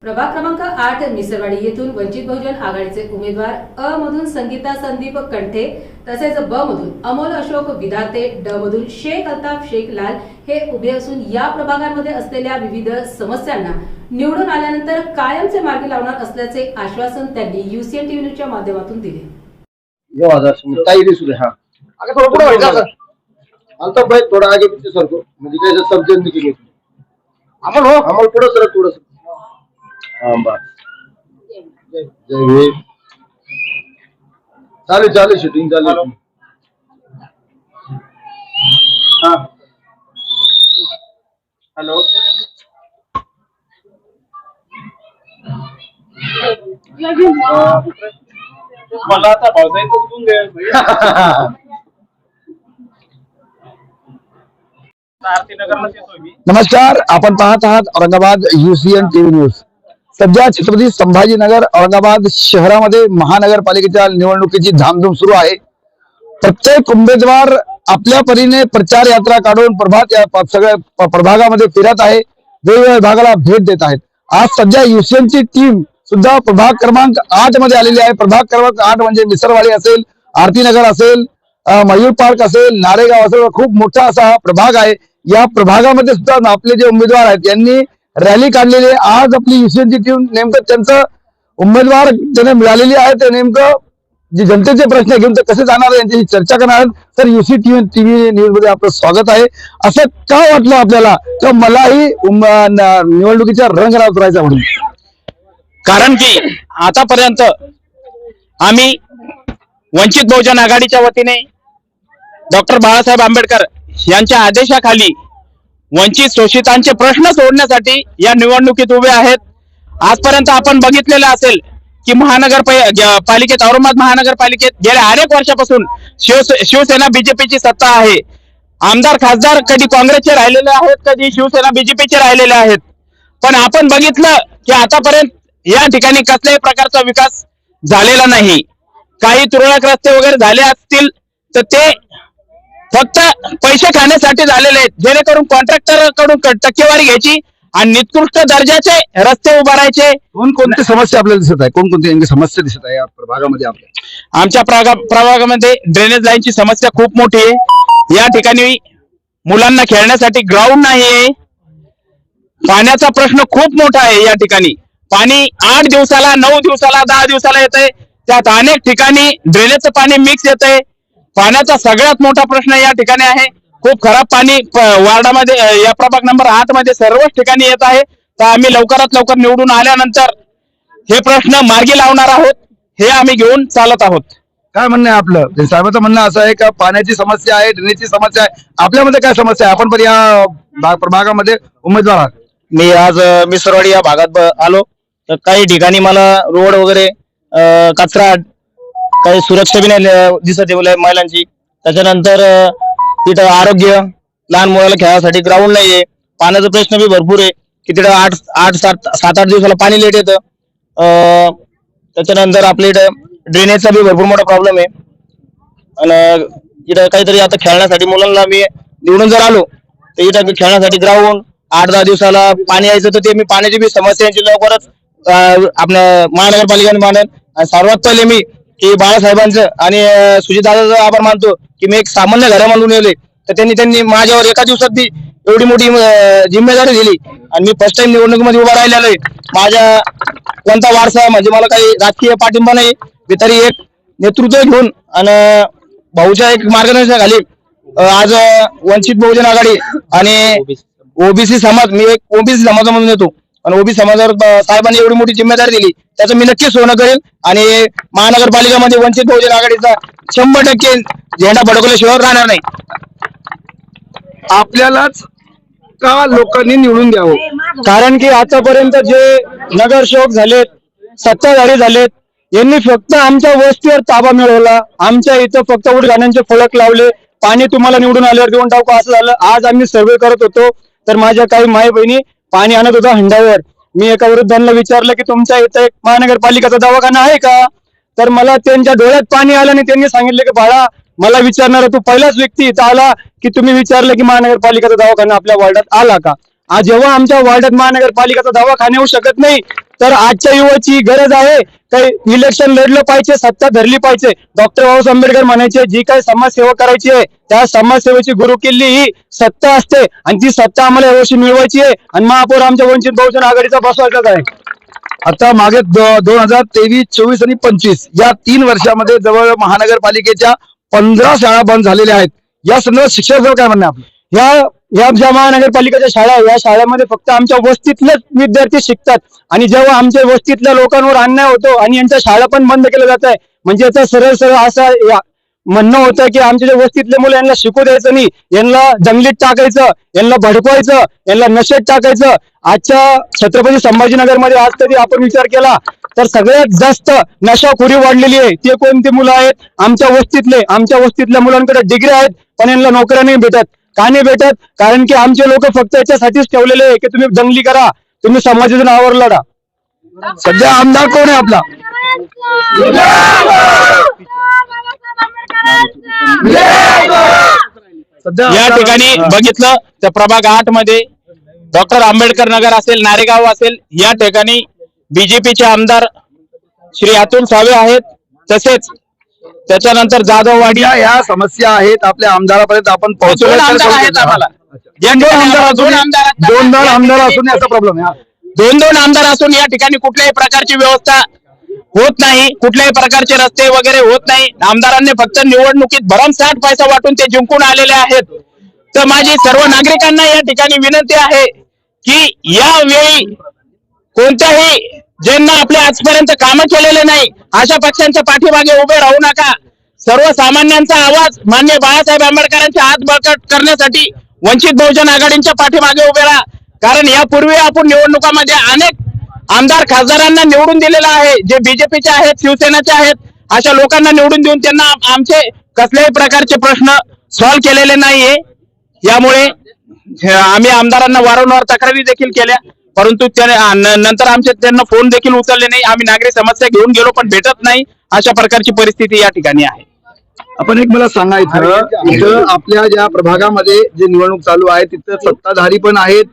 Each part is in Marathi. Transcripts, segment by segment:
प्रभाग क्रमांक 8 मिसरवाडी येथून वंचित बहुजन आघाडीचे उमेदवार अ मधून संगीता संदीप कंठे तसेच ब मधून अमोल अशोक विधाते, ड मधून शेख अल्ताफ शेख लाल हे उभे असून या प्रभागांमध्ये असलेल्या विविध समस्यांना निवडून आल्यानंतर कायमचे मार्गी लावणार असल्याचे आश्वासन त्यांनी UCN टीव्ही न्यूजच्या माध्यमातून दिले। थोड़ा आगे पीछे सरको म्हणजे काय समजेल नाही की अमोल पुढे सरक थोडं जय भीम चालू शूटिंग चालू हाँ हेलो मला आता भाऊजाईचं उठून द्या नमस्कार, आपण पाहत आहात औरंगाबाद UCN टीव्ही न्यूज। सध्या छत्रपती संभाजीनगर औरंगाबाद शहरामध्ये महानगरपालिकेच्या निवडणुकीची धामधूम सुरू आहे। प्रत्येक उमेदवार आपल्या परीने प्रचार यात्रा काढून सगळ्या प्रभागामध्ये फिरत आहे, वेगवेगळ्या भागाला भेट देत आहेत। आज सध्या UCN ची टीम सुद्धा प्रभाग क्रमांक 8 मध्ये आलेली आहे। प्रभाग क्रमांक 8 म्हणजे मिसरवाडी असेल, आरतीनगर असेल, मयूर पार्क असेल, नारेगाव असेल, खूप मोठा असा हा प्रभाग आहे। या प्रभागामध्ये सुद्धा आपले जे उमेदवार आहेत त्यांनी रॅली काढलेली आहे। आज आपली UCN ची टीम नेमकं त्यांचं उमेदवार ज्यांना मिळालेली आहे ते नेमकं जे जनतेचे प्रश्न घेऊन ते कसे जाणार आहे यांची चर्चा करणार आहेत। तर UCN टीव्ही न्यूज मध्ये आपलं स्वागत आहे। असं का वाटलं आपल्याला तर मलाही निवडणुकीच्या रंगराव करायचा म्हणून? कारण की आतापर्यंत आम्ही वंचित बहुजन आघाडीच्या वतीने डॉक्टर बाळासाहेब आंबेडकर यांच्या आदेशाखाली वंचित शोषितांचे प्रश्न सोडण्यासाठी या निवडणुकीत उभे आहेत। आजपर्यंत आपण बघितलेलं असेल की पालिकेत औरंगाबाद महानगरपालिकेत गेल्या अनेक वर्षापासून शिवसेना बीजेपीची सत्ता आहे। आमदार खासदार कधी काँग्रेसचे राहिलेले आहेत, कधी शिवसेना बीजेपीचे राहिलेले आहेत। पण आपण बघितलं की आतापर्यंत या ठिकाणी कसल्याही प्रकारचा विकास झालेला नाही। काही तुरळक रस्ते वगैरे झाले असतील तर ते फक्त पैसे खाण्यासाठी झालेले आहेत, जेणेकरून कॉन्ट्रॅक्टर कडून टक्केवारी घ्यायची आणि निकृष्ट दर्जाचे रस्ते उभारायचे। कोणकोणती समस्या आपल्याला दिसत आहे, कोणकोणती समस्या दिसत आहे या प्रभागामध्ये? आमच्या प्रभागामध्ये ड्रेनेज लाईनची समस्या खूप मोठी आहे। या ठिकाणी मुलांना खेळण्यासाठी ग्राउंड नाही आहे। पाण्याचा प्रश्न खूप मोठा आहे। या ठिकाणी पाणी 8 दिवसाला, 9 दिवसाला, 10 दिवसाला येतंय। त्यात अनेक ठिकाणी ड्रेनेजचं पाणी मिक्स येतंय। पाण्याचा सगळ्यात मोठा प्रश्न या ठिकाणी आहे। खूप खराब पाणी वार्डामध्ये, या प्रभाग नंबर 8 मध्ये सर्वच ठिकाणी येत आहे। तर आम्ही लवकरात लवकर निवडून आल्यानंतर हे प्रश्न मार्गी लावणार आहोत, हे आम्ही घेऊन चालत आहोत। काय म्हणणं आहे आपलं? साहेबांचं म्हणणं असं आहे का पाण्याची समस्या आहे, ड्रेनेजची समस्या आहे, आपल्यामध्ये काय समस्या आहे? आपण पण या प्रभागामध्ये उमेदवार आहात। मी आज मिसरवाडी या भागात आलो तर काही ठिकाणी मला रोड वगैरे कचरा, काही सुरक्षा बी नाही दिसत आहे महिलांची। त्याच्यानंतर तिथं आरोग्य, लहान मुलाला खेळासाठी ग्राउंड नाहीये। पाण्याचा प्रश्न बी भरपूर आहे की तिथं 7-8 दिवसाला पाणी लेट येतं। त्याच्यानंतर आपल्या इथं ड्रेनेजचा बी भरपूर मोठा प्रॉब्लेम आहे। आणि इथं काहीतरी आता खेळण्यासाठी मुलांना मी निवडून जर आलो तर इथं खेळण्यासाठी ग्राउंड 8-10 दिवसाला पाणी यायचं, तर ते मी पाण्याची बी समस्यांची लवकरच आपल्या महानगरपालिकेने मांडेल। सर्वात पहिले मी की बाळासाहेबांचं आणि सुजितदादाचा आभार मानतो की मी एक सामान्य घरामधून येले तर त्यांनी माझ्यावर एका दिवसात बी एवढी मोठी जिम्मेदारी दिली आणि मी फर्स्ट टाइम निवडणुकीमध्ये उभा राहिलेलो आहे। माझ्या कोणता वारसा म्हणजे मला काही राजकीय पाठिंबा नाही, मी तरी एक नेतृत्व घेऊन आणि भाऊच्या एक मार्गदर्शनाखाली आज वंचित बहुजन आघाडी आणि ओबीसी समाज, मी एक ओबीसी समाजामधून येतो आणि ओबीसी समाजावर साहेबांनी एवढी मोठी जिम्मेदारी दिली त्याचं मी नक्कीच सोनं करेल। आणि महानगरपालिकेमध्ये वंचित बहुजन आघाडीचा 100% झेंडा फडकवल्याशिवाय राहणार नाही। आपल्यालाच का लोकांनी निवडून द्यावं? कारण की आतापर्यंत जे नगरसेवक झालेत, सत्ताधारी झालेत, यांनी फक्त आमच्या वस्तीवर ताबा मिळवला। आमच्या इथं फक्त उद्घाटनाचे फलक लावले, पाणी तुम्हाला निवडून आल्यावर देऊन टाकू असं झालं। आज आम्ही सर्वे करत होतो तर माझ्या काही माई बहिणी पाणी आणत होता हंडावर। मी एका वृद्धांना विचारलं की तुमच्या इथं एक महानगरपालिकेचा दवाखाना आहे का? तर मला त्यांच्या डोळ्यात पाणी आलं आणि त्यांनी सांगितलं की बाळा, मला विचारणार तू पहिलाच व्यक्ती इथं आला की तुम्ही विचारलं की महानगरपालिकेचा दवाखाना आपल्या वार्डात आला का? आज जेव्हा आमच्या वार्डात महानगरपालिकेचा दवाखाना येऊ शकत नाही तर आजच्या युवाची गरज आहे काही इलेक्शन लढलं पाहिजे, सत्ता धरली पाहिजे. डॉक्टर बाबासाहेब आंबेडकर म्हणायचे जी काही समाजसेवा करायची आहे त्या समाजसेवेची गुरुकिल्ली ही सत्ता असते आणि ती सत्ता आम्हाला यावर्षी मिळवायची आहे आणि महापौर आमच्या वंचित बहुजन आघाडीचा बसवायचाच आहे. आता मागे 2023, 24 आणि 25 या 3 वर्षामध्ये जवळ महानगरपालिकेच्या 15 शाळा बंद झालेल्या आहेत. या संदर्भात शिक्षकांचं काय म्हणणं आहे आपलं? या ज्या महानगरपालिकेच्या शाळा आहे, या शाळेमध्ये फक्त आमच्या वस्तीतलेच विद्यार्थी शिकतात आणि जेव्हा आमच्या वस्तीतल्या लोकांवर अन्याय होतो आणि यांच्या शाळा पण बंद केल्या जात आहे, म्हणजे याचा सरळ असं म्हणणं होतं की आमच्या जे वस्तीतले मुलं यांना शिकू द्यायचं नाही, यांना जंगलीत टाकायचं, यांना भडकवायचं, यांना नशेत टाकायचं. आजच्या छत्रपती संभाजीनगरमध्ये आज तरी आपण विचार केला तर सगळ्यात जास्त नशाखोरी वाढलेली आहे. ते कोणती मुलं आहेत? आमच्या वस्तीतल्या मुलांकडे डिग्री आहेत पण यांना नोकऱ्या नाही भेटत. का नाही भेटत? कारण की आमचे लोक फक्त याच्यासाठीच ठेवलेले आहे की तुम्ही जंगली करा, तुम्ही समाजाच्या नावावर लढा. सध्या आमदार कोण आहे आपला? सध्या या ठिकाणी बघितलं तर प्रभाग 8 मध्ये डॉक्टर आंबेडकर नगर असेल, नारेगाव असेल, या ठिकाणी बीजेपीचे आमदार श्री अतुल सावे आहेत. तसेच त्याच्यानंतर जाधववाडी या समस्या आहेत आपल्या आमदारापर्यंत आपण पोहोचलो. दोन आमदार आहेत आम्हाला. दोन आमदार असून याचा प्रॉब्लेम आहे. दोन आमदार असून या ठिकाणी कुठल्याही प्रकारची व्यवस्था होत नाही, कुठल्याही प्रकारचे रस्ते वगैरे होत नाही. आमदारांनी फक्त निवडणुकीत भरमसाठ पैसा वाटून ते जिंकून आलेले आहेत. तर माझी सर्व नागरिकांना या ठिकाणी विनंती आहे की यावेळी कोणत्याही ज्यांना आपल्या आजपर्यंत कामं केलेले नाही अशा पक्षांच्या पाठीमागे उभे राहू नका. सर्वसामान्यांचा आवाज माननीय बाळासाहेब आंबेडकरांचे हात बळकट करण्यासाठी वंचित बहुजन आघाडीच्या पाठीमागे उभे राहा. कारण यापूर्वी आपण निवडणुकामध्ये अनेक आमदार खासदारांना निवडून दिलेला आहे, जे बीजेपीचे आहेत, शिवसेनेचे आहेत, अशा लोकांना निवडून देऊन त्यांना आमचे कसल्याही प्रकारचे प्रश्न सॉल्व्ह केलेले नाहीये. यामुळे आम्ही आमदारांना वारंवार तक्रारी देखील केल्या परंतु नंतर आमचे त्यांना फोन देखील उचलले नाही. आम्ही नागरिक समस्या घेऊन गेलो पण भेटत नाही. अशा प्रकारची परिस्थिती या ठिकाणी आहे. आपण एक मला सांगायचं, इथं आपल्या ज्या प्रभागामध्ये जे निवडणूक चालू आहे तिथं सत्ताधारी पण आहेत,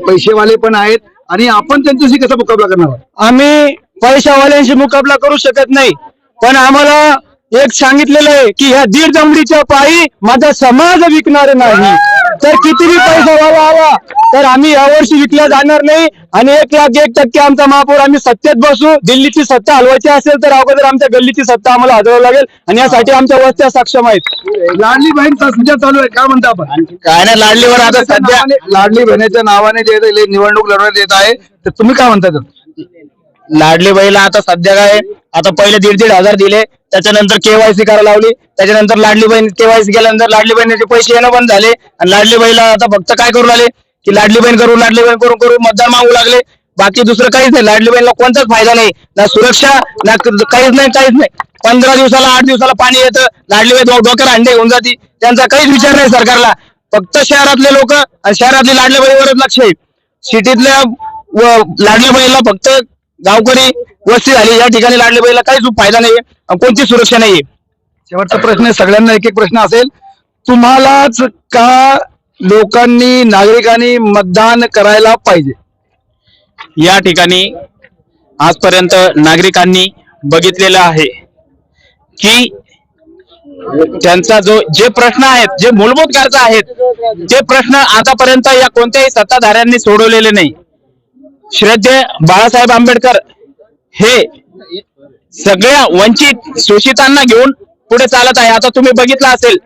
पैसेवाले पण आहेत आणि आपण त्यांच्याशी कसा मुकाबला करणार आहोत? आम्ही पैशावाल्यांशी मुकाबला करू शकत नाही पण आम्हाला एक सांगितलेलं आहे की ह्या 1.5 दमडीच्या पायी माझा समाज विकणार नाही. तर कितीही पैसा वाला आला तर आम्ही यावर्षी विकल्या जाणार नाही आणि 1,01% आमचा महापौर आम्ही सत्तेत बसू. दिल्लीची सत्ता हलवायची असेल तर अगोदर आमच्या गल्लीची सत्ता आम्हाला हलवावी लागेल आणि यासाठी आमच्या वस्त्या सक्षम आहेत. लाडली बहीण सध्या चालू आहे, काय म्हणता आपण? काय नाही, लाडलीवर आता सध्या लाडली बहिणीच्या नावाने जे निवडणूक लढवण्यात येत आहे तर तुम्ही काय म्हणता? लाडली बहीला आता सध्या काय आता पहिले 1,500 दिले, त्याच्यानंतर केवायसी करायला लावली, त्याच्यानंतर लाडली बहीण केवायसी केल्यानंतर लाडली बहिणीचे पैसे येणं बंद झाले आणि लाडली बहीला आता फक्त काय करू लागले की लाडली बहीण करू मतदान मागू लागले. बाकी दुसरं काहीच नाही. लाडली बहीणला कोणताच फायदा नाही, ना सुरक्षा ना काहीच नाही. 15 दिवसाला 8 दिवसाला पाणी येतं, लाडली बहीण डोक्यावर अंडे घेऊन जाते. त्यांचा काहीच विचार नाही सरकारला. फक्त शहरातले लोक आणि शहरातली लाडली बहीणवरच लक्ष आहे. सिटीतल्या लाडली बहीणला फक्त गावकरी वस्ती झाली, या ठिकाणी लाडली बहीणला काहीच फायदा नाहीये, कोणती सुरक्षा नाहीये. शेवटचा प्रश्न आहे, सगळ्यांना एक एक प्रश्न असेल. तुम्हालाच का लोकांनी नागरिकांनी मतदान करायला पाहिजे? या ठिकाणी आजपर्यंत नागरिकांनी बघितलेलं आहे की त्यांचा जे प्रश्न आहेत, जे मूलभूत गरजा आहेत, ते प्रश्न आतापर्यंत या कोणत्याही सत्ताधाऱ्यांनी सोडवलेले नाही. श्रद्धेय बाळासाहेब आंबेडकर हे सगळ्या वंचित शोषितांना घेऊन पुढे चालत आहे. आता तुम्ही बघितलं असेल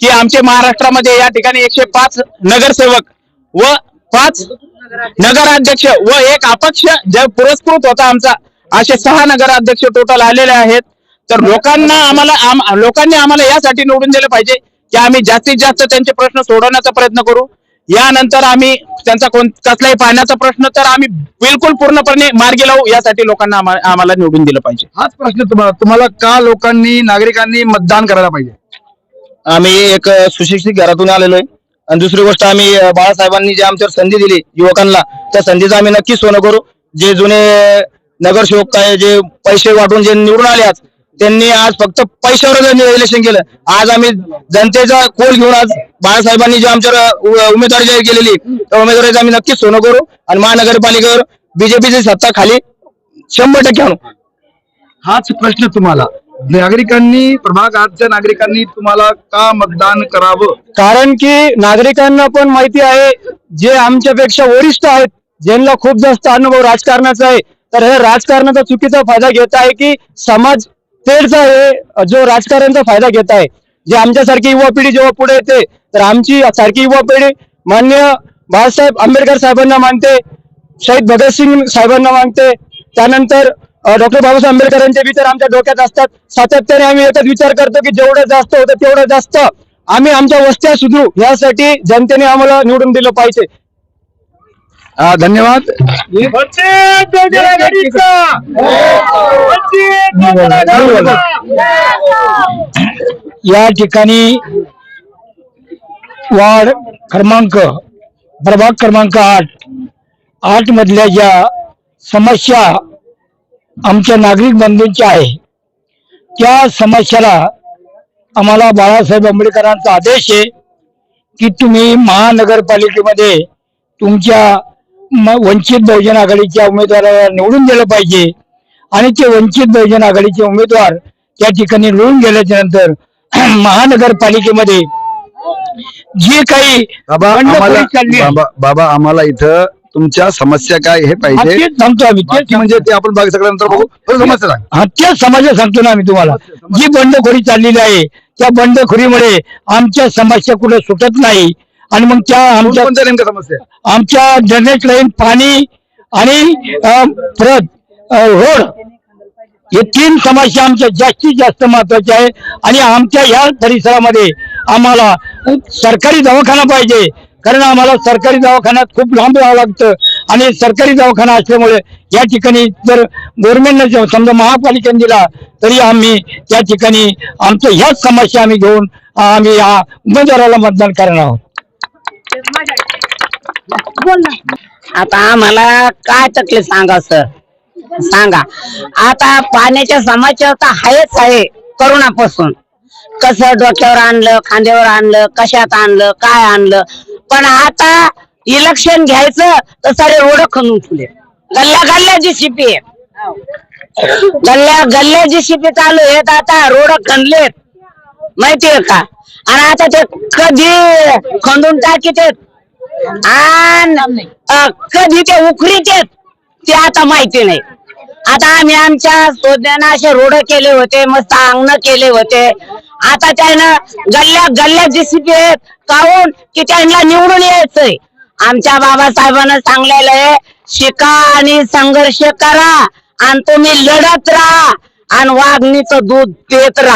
की आमचे महाराष्ट्रामध्ये या ठिकाणी 105 नगरसेवक व 5 नगराध्यक्ष व 1 अपक्ष जे पुरस्कृत होता आमचा, असे 6 नगराध्यक्ष टोटल आलेले आहेत. तर लोकांनी आम्हाला यासाठी निवडून दिले पाहिजे की आम्ही जास्तीत जास्त त्यांचे प्रश्न सोडवण्याचा प्रयत्न करू. यानंतर आम्ही त्यांचा कसलाही पाण्याचा प्रश्न तर आम्ही बिलकुल पूर्णपणे मार्गी लावू. यासाठी लोकांना आम्हाला निवडून दिलं पाहिजे. हाच प्रश्न तुम्हाला का लोकांनी नागरिकांनी मतदान करायला पाहिजे? आम्ही एक सुशिक्षित घरातून आलेलो आहे आणि दुसरी गोष्ट आम्ही बाळासाहेबांनी जे आमच्यावर संधी दिली युवकांना, त्या संधीचं आम्ही नक्कीच सोनं करू. जे जुने नगरसेवक काय जे पैसे वाटून जे निवडून आले आज, त्यांनी आज फक्त पैशावर इलेक्शन केलं. आज आम्ही जनतेचा कोल घेऊन आज बाळासाहेबांनी जे आमच्यावर उमेदवारी जाहीर केलेली त्या उमेदवारीचं आम्ही नक्कीच सोनं करू आणि महानगरपालिकेवर बीजेपीची सत्ता खाली 100% आणू. हाच प्रश्न तुम्हाला नागरिकांनी, प्रभाग 8च्या नागरिकांनी तुम्हाला का मतदान करावं? कारण की नागरिकांना पण माहिती आहे, जे आमच्यापेक्षा वरिष्ठ आहेत, ज्यांना खूप जास्त अनुभव राजकारणाचा आहे, तर हे राजकारणाचा चुकीचा फायदा घेत आहे की समाज तेढचा हे जो राजकारणाचा फायदा घेत आहे. जे आमच्यासारखी युवा पिढी जेव्हा पुढे येते, तर आमची सारखी युवा पिढी मान्य बाळासाहेब आंबेडकर साहेबांना मानते, शहीद भगतसिंग साहेबांना मानते, त्यानंतर डॉक्टर बाबासाहेब आंबेडकरांचे विचार आमच्या डोक्यात असतात. सातत्याने आम्ही एकच विचार करतो की जेवढं जास्त होतं तेवढं जास्त आम्ही आमच्या वस्त्या सुधरू, यासाठी जनतेने आम्हाला निवडून दिलं पाहिजे. धन्यवाद. या ठिकाणी वार्ड क्रमांक, प्रभाग क्रमांक 8 मधल्या ज्या समस्या आमच्या नागरिक बंधूंच्या आहे, त्या समस्याला आम्हाला बाळासाहेब आंबेडकरांचा आदेश आहे की तुम्ही महानगरपालिकेमध्ये तुमच्या वंचित बहुजन आघाडीच्या उमेदवाराला निवडून दिलं पाहिजे. आणि ते वंचित बहुजन आघाडीचे उमेदवार त्या ठिकाणी निवडून गेल्याच्या नंतर महानगरपालिकेमध्ये जे काही बंडखोरी चालली आहे, बाबा आम्हाला इथं तुमच्या समस्या काय हे पाहिजे तेच सांगतो आम्ही, बाकी म्हणजे ते आपण बाकी सगळ्यानंतर बघू. थोडी समस्या सांग. तेच समस्या सांगतो ना आम्ही तुम्हाला. जी बंडखोरी चाललेली आहे, त्या बंडखोरीमुळे आमच्या समस्या कुठे सुटत नाही. आणि मग त्या आमच्या कोणत्या नेमक्या समस्या? आमच्या ड्रेनेज लाईन, पाणी आणि परत रोड, हे 3 समस्या आमच्या जास्तीत जास्त महत्वाच्या आहे. आणि आमच्या या परिसरामध्ये आम्हाला सरकारी दवाखाना पाहिजे, कारण आम्हाला सरकारी दवाखान्यात खूप लांब जावं लागतं. आणि सरकारी दवाखाना असल्यामुळे या ठिकाणी जर गव्हर्नमेंटने समजा महापालिकेने दिला तरी आम्ही त्या ठिकाणी आमच्या ह्याच समस्या आम्ही घेऊन आम्ही या उमेदवाराला मतदान करणार आहोत. आता आम्हाला काय तकलीफ सांगा सर, सांगा. आता पाण्याच्या समस्या तर आहेच आहे करोनापासून. कसं डोक्यावर आणलं, खांद्यावर आणलं, कशात आणलं, काय आणलं. पण आता इलेक्शन घ्यायचं तर सारे रोड खणून ठेवले. गल्ल्या गल्ल्या जीसीपी गल्ल्या जीसीपी चालू आहेत. आता रोड खणलेत, माहितीये का. आणि आता ते कधी खंडून टाकीत आणि कधी ते उखरीत ते आता माहिती नाही. आता आम्ही आमच्या शोधण्यानं असे रोड केले होते, मस्त अंगण केले होते. आता त्यानं गल्ल्या गल्ल्या जीसीपी आहेत, काहून की त्यांना निवडून यायचंय. आमच्या बाबासाहेबांना सांगलेलं आहे, शिका आणि संघर्ष करा आणि तुम्ही लढत राहा आणि वाघणीचं दूध देत राहा.